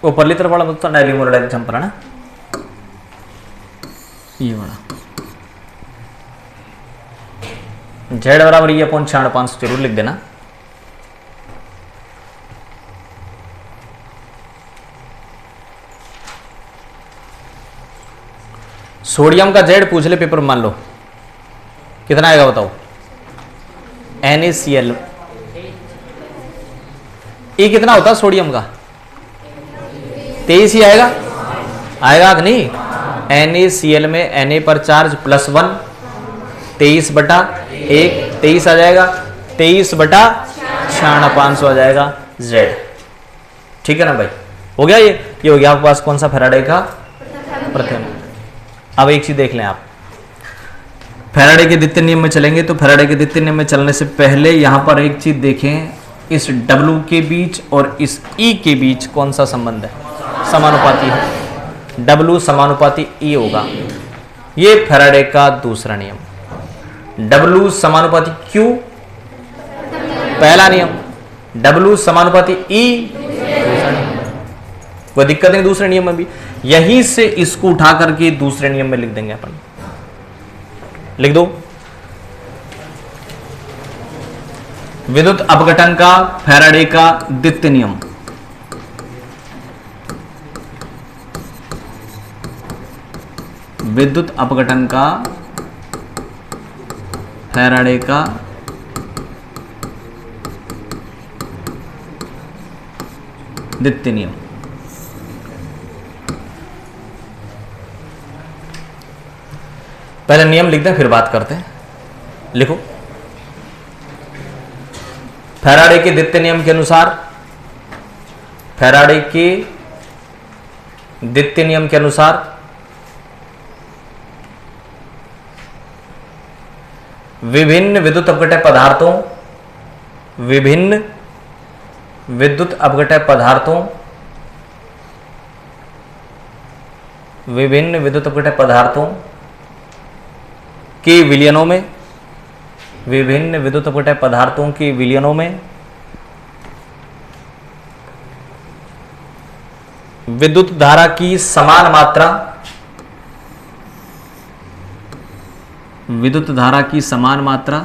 ऊपरली तरफ वाला तो डायलीमोलाइट एग्जांपल है ना, ये वाला Z बराबर ये अपॉन 6/5 जरूर लिख देना। सोडियम का Z पूछ ले पेपर में, मान लो कितना आएगा बताओ। NaCl E कितना होता है सोडियम का? 23 ही आएगा, आएगा कि नहीं? NaCl में Na पर चार्ज +1, 23/1, 23 आ जाएगा, 23/6/5 आ जाएगा Z। ठीक है ना भाई, हो गया ये हो गया आपके पास कौन सा? फैराडे का प्रथम। अब एक चीज देख लें आप, फैराडे के द्वितीय नियम में चलेंगे तो फैराडे के द्वितीय नियम में चलने से पहले यहां पर एक चीज देखें, इस W के बीच और इस E के बीच कौन सा संबंध है? समानुपाती है। W समानुपाती E होगा, ये फैराडे का दूसरा नियम। W समानुपाती Q पहला नियम, W समानुपाती E दूसरा नियम। कोई दिक्कत नहीं दूसरे नियम में भी, यहीं से इसको उठा करके दूसरे नियम में लिख देंगे अपन। लिख दो, विद्युत अपघटन का फैराडे का द्वितीय नियम। विद्युत अपघटन का फैराडे का द्वितीय नियम। पहले नियम लिखते हैं फिर बात करते हैं। लिखो, फैराडे के द्वितीय नियम के अनुसार, फैराडे के द्वितीय नियम के अनुसार विभिन्न विद्युत अपघटन पदार्थों, विभिन्न विद्युत अपघटन पदार्थों, विभिन्न विद्युत अपघटन पदार्थों के विलयनों में, विभिन्न विद्युत अपघटन पदार्थों के विलयनों में विद्युत धारा की समान मात्रा, विद्युत धारा की समान मात्रा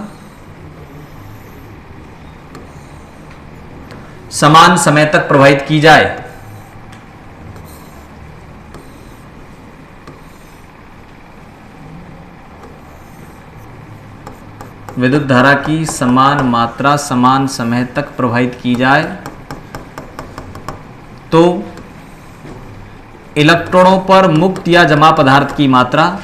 समान समय तक प्रवाहित की जाए। विद्युत धारा की समान मात्रा समान समय तक प्रवाहित की जाए तो इलेक्ट्रॉनों पर मुक्त या जमा पदार्थ की मात्रा,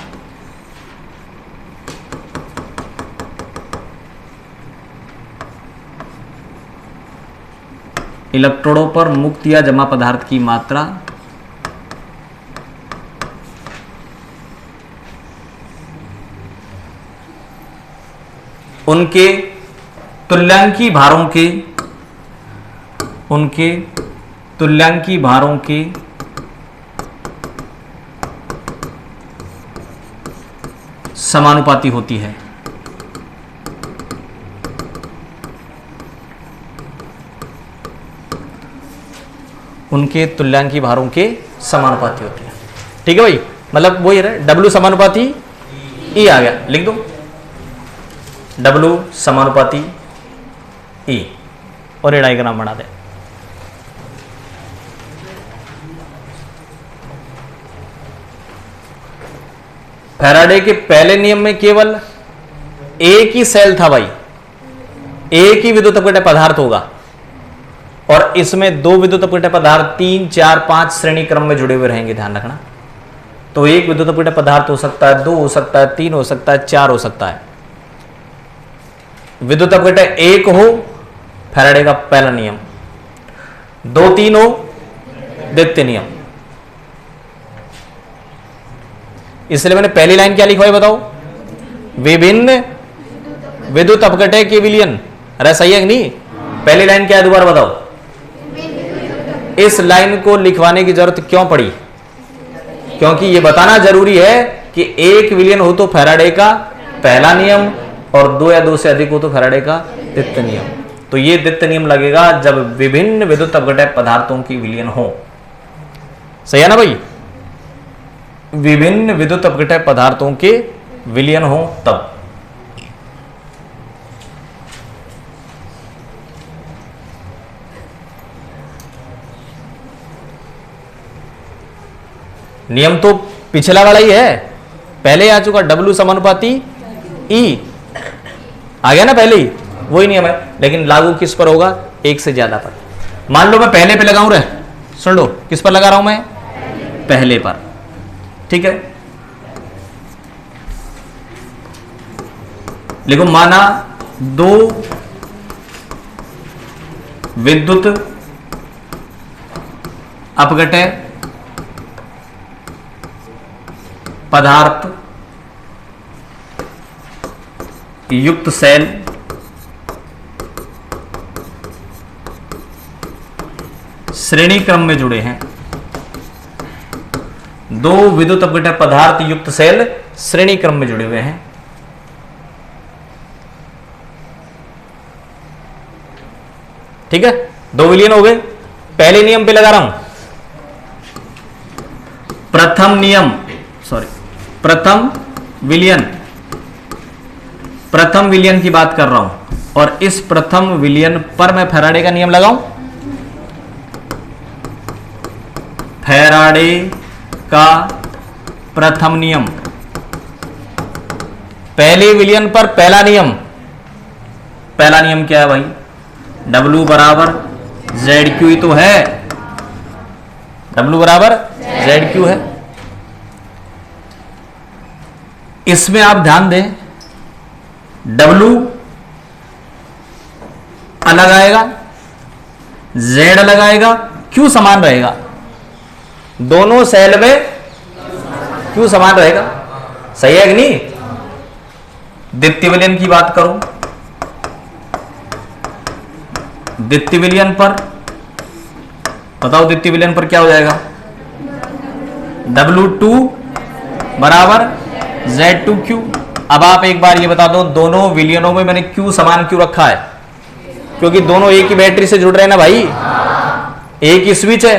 इलेक्ट्रोडों पर मुक्त या जमा पदार्थ की मात्रा उनके तुल्यांकी भारों के, उनके तुल्यांकी भारों के समानुपाती होती है। उनके तुल्यांकी भारों के समानुपाती होती है। ठीक है भाई, मतलब वो ये रहा, W समानुपाती E आ गया, लिख दो W समानुपाती E और ये डायग्राम बना दे। फैराडे के पहले नियम में केवल एक ही सेल था भाई, एक ही विद्युत अपघटन पदार्थ होगा, और इसमें दो विद्युत अपघटन पदार्थ 3, 4, 5 श्रेणी क्रम में जुड़े हुए रहेंगे, ध्यान रखना। तो एक विद्युत अपघटन पदार्थ हो सकता है, 2 हो सकता है, 3 हो सकता है, 4 हो सकता है। विद्युत अपघटन 1 हो, फैराडे का पहला नियम, 2, 3 हो, द्वितीय नियम। इसलिए मैंने पहली लाइन क्या लिखा है बताओ, विभिन्न विद्युत अपघटन के विलयन। अरे सही है कि नहीं? पहली लाइन क्या है दोबारा बताओ। इस लाइन को लिखवाने की जरूरत क्यों पड़ी? क्योंकि यह बताना जरूरी है कि एक विलयन हो तो फैराडे का पहला नियम, और 2 या 2 से अधिक हो तो फैराडे का द्वितीय नियम। तो यह द्वितीय नियम लगेगा जब विभिन्न विद्युत अपघटन पदार्थों की विलयन हो। सही है ना भाई? विभिन्न विद्युत अपघटय पदार्थों के विलयन हो तब। नियम तो पिछला वाला ही है, पहले आ चुका, W समानुपाती E आ गया ना पहले ही, वही नियम है, लेकिन लागू किस पर होगा? एक से ज्यादा पर। मान लो मैं पहले पे लगाऊं रे, सुन लो किस पर लगा रहा हूं मैं? पहले पर, ठीक है। लिखो माना दो विद्युत अपघटय पदार्थ युक्त सेल श्रेणी क्रम में जुड़े हैं। दो विद्युत अपघटय पदार्थ युक्त सेल श्रेणी क्रम में जुड़े हुए हैं। ठीक है, दो विलयन हो गए। पहले नियम पे लगा रहा हूं, प्रथम नियम, सॉरी प्रथम विलयन, प्रथम विलयन की बात कर रहा हूं, और इस प्रथम विलयन पर मैं फैराडे का नियम लगाऊं। फैराडे का प्रथम नियम, पहले विलयन पर पहला नियम। पहला नियम क्या है भाई? W बराबर ZQ ही तो है, W बराबर ZQ है। इसमें आप ध्यान दें, W अलग आएगा, Z अलग आएगा, Q समान रहेगा। दोनों सेल में Q समान रहेगा, सही है कि नहीं? द्वितीय विलयन की बात करूं, द्वितीय विलयन पर बताओ, द्वितीय विलयन पर क्या हो जाएगा? W2 बराबर Z2Q। अब आप एक बार ये बता दो, दोनों विलयनों में मैंने Q समान क्यों रखा है? क्योंकि दोनों एक ही बैटरी से जुड़ रहे हैं ना भाई, एक ही स्विच है,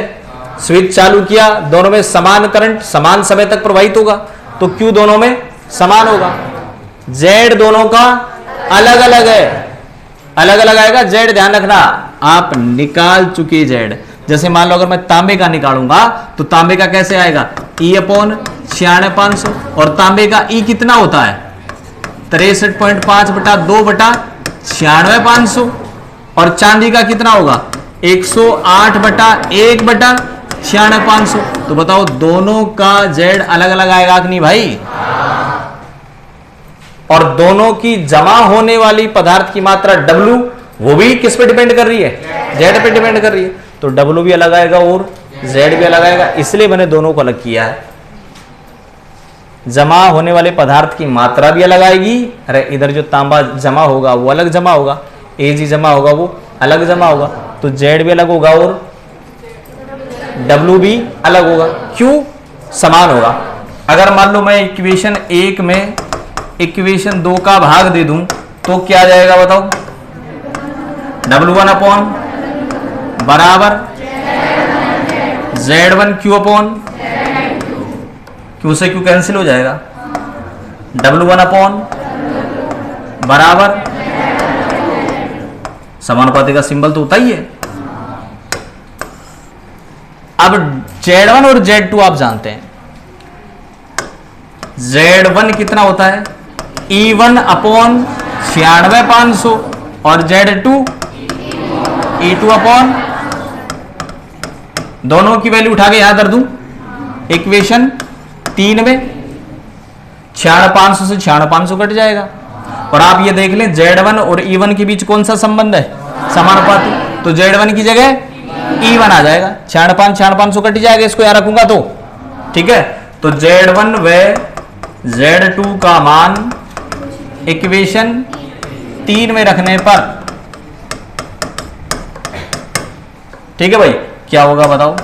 स्विच चालू किया, दोनों में समान करंट समान समय तक प्रवाहित होगा, तो Q दोनों में समान होगा। Z दोनों का अलग अलग है, अलग अलग आएगा Z, ध्यान रखना। आप निकाल चुके Z, जैसे मान लो अगर मैं तांबे का निकालूंगा तो तांबे का कैसे आएगा? E/96,500, और तांबे का E कितना होता है? 63.5 बटा 2 बटा 96,500, और चांदी का कितना होगा? 108 बटा 1 बटा 96,500। तो बताओ दोनों का Z अलग अलग आएगा कि नहीं भाई? और दोनों की जमा होने वाली पदार्थ की मात्रा W, वो भी किस पे डिपेंड कर रही है? Z पे डिपेंड कर रही है, तो W भी अलग आएगा और Z भी अलग आएगा, इसलिए मैंने दोनों को अलग किया है। जमा होने वाले पदार्थ की मात्रा भी अलग आएगी, अरे इधर जो तांबा जमा होगा वो अलग जमा होगा, Ag जमा होगा वो अलग जमा होगा, तो Z भी अलग होगा और W भी अलग होगा, Q समान होगा। अगर मान लो मैं इक्वेशन 1 में इक्वेशन 2 का भाग दे दूं तो क्या जाएगा बताओ? W1 अपॉन बराबर Z1Q अपॉन Q से Q कैंसिल हो जाएगा, W1 अपॉन बराबर समानुपाती का सिंबल तो होता ही है। अब Z1 और Z2 आप जानते हैं, Z1 कितना होता है? E1 अपॉन 96,500, और Z2 E2 अपॉन, दोनों की वैल्यू उठा के यहां कर दूं इक्वेशन 3 में, 96,500 से 96,500 कट जाएगा। और आप ये देख लें Z1 और E1 के बीच कौन सा संबंध है? समानुपाती, तो Z1 की जगह E1 आ जाएगा, 96,500 कट जाएगा, इसको यहां रखूंगा तो ठीक है। तो Z1 व Z2 का मान इक्वेशन 3 में रखने पर, ठीक है भाई, क्या होगा बताओ?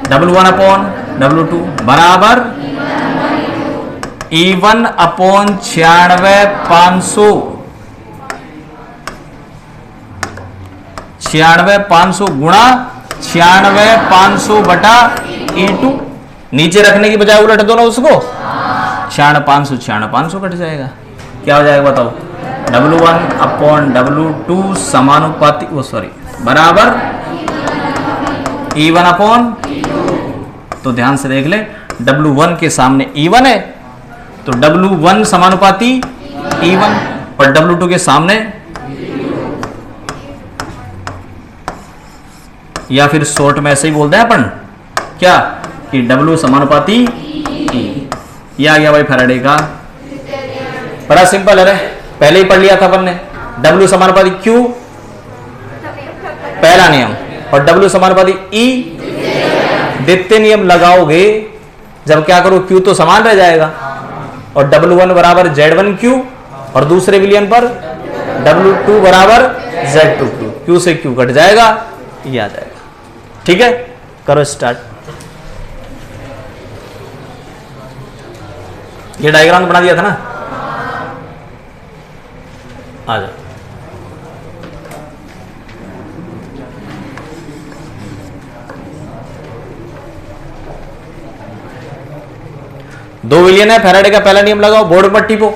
W1 अपॉन W2 बराबर E1 अपॉन 96,500, 96,500 गुणा 96,500 बटा E2, नीचे रखने की बजाय उलट दो ना उसको, 96,500 कट जाएगा, क्या हो जाएगा बताओ, W1 अपॉन W2 समानुपाती बराबर E1 अपॉन, तो ध्यान से देख ले, W1 के सामने E1 है तो W1 समानुपाती E1 और W2 के सामने, या फिर शॉर्ट में ऐसे ही बोलते हैं अपन क्या कि W समानुपाती E। ये आ गया भाई फैराडे का, बड़ा सिंपल है रे, पहले ही पढ़ लिया था अपन ने। W समानुपाती Q पहला नियम, और W समानुपाती E द्वितीय नियम लगाओगे जब क्या करो, Q तो समान रह जाएगा, और W1 बराबर Z1Q और दूसरे विलियन पर W2 बराबर Z2Q, Q से Q कट जाएगा, ये आ जाएगा। ठीक है, करो स्टार्ट। ये डायग्राम बना दिया था ना, आ जाओ। दो विलियन है, फैराडे का पहला नियम लगाओ, बोर्ड पर टिपो।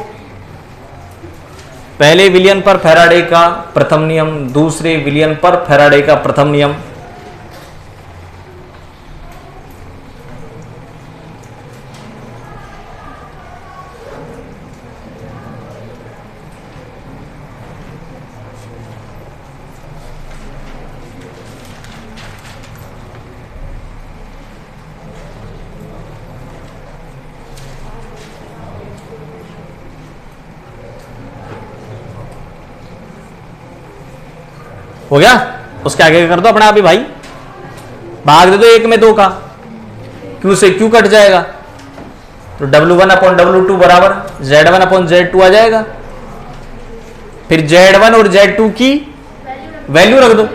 पहले विलियन पर फैराडे का प्रथम नियम, दूसरे विलियन पर फैराडे का प्रथम नियम। हो गया, उसके आगे कर दो अपने आप ही भाई, भाग दे दो 1 में 2 का, Q से Q कट जाएगा, तो W1 अपॉन W2 बराबर Z1 अपॉन Z2 आ जाएगा। फिर Z1 और Z2 की वैल्यू रख दो,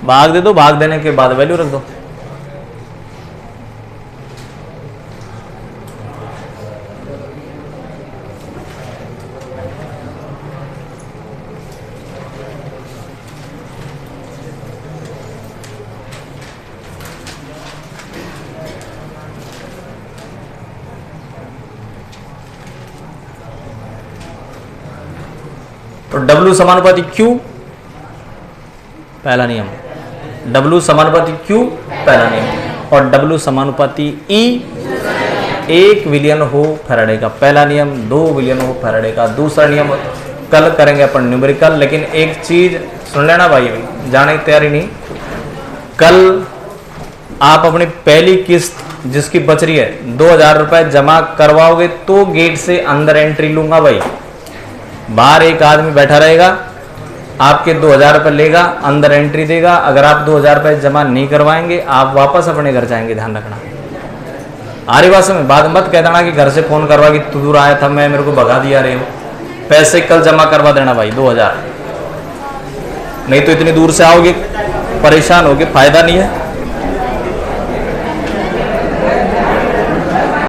भाग दे दो, भाग देने के बाद वैल्यू रख दो। तो W समानुपाती Q पहला नियम, W समानुपाती Q पहला नियम, और W समानुपाती E 1 विलियन हो फैराडे का पहला नियम, 2 विलियन हो फैराडे का दूसरा नियम। कल करेंगे अपन न्यूमेरिकल, लेकिन एक चीज सुन लेना भाई, जाने की तैयारी नहीं, कल आप अपनी पहली किस्त जिसकी बच रही है 2,000 रुपए जमा करवाओगे तो गेट से अंदर एंट्री लूंगा भाई। बाहर एक आदमी बैठा रहेगा, आपके 2,000 रुपए लेगा, अंदर एंट्री देगा। अगर आप 2,000 रुपए जमा नहीं करवाएंगे आप वापस अपने घर जाएंगे, ध्यान रखना। आरी बात में बात मत कह देना कि घर से फोन करवा कि तू दूर आया था, मैं मेरे को भगा दिया रे। पैसे कल जमा करवा देना भाई 2,000, नहीं तो इतनी दूर से आओगे परेशान होगे, फायदा नहीं है।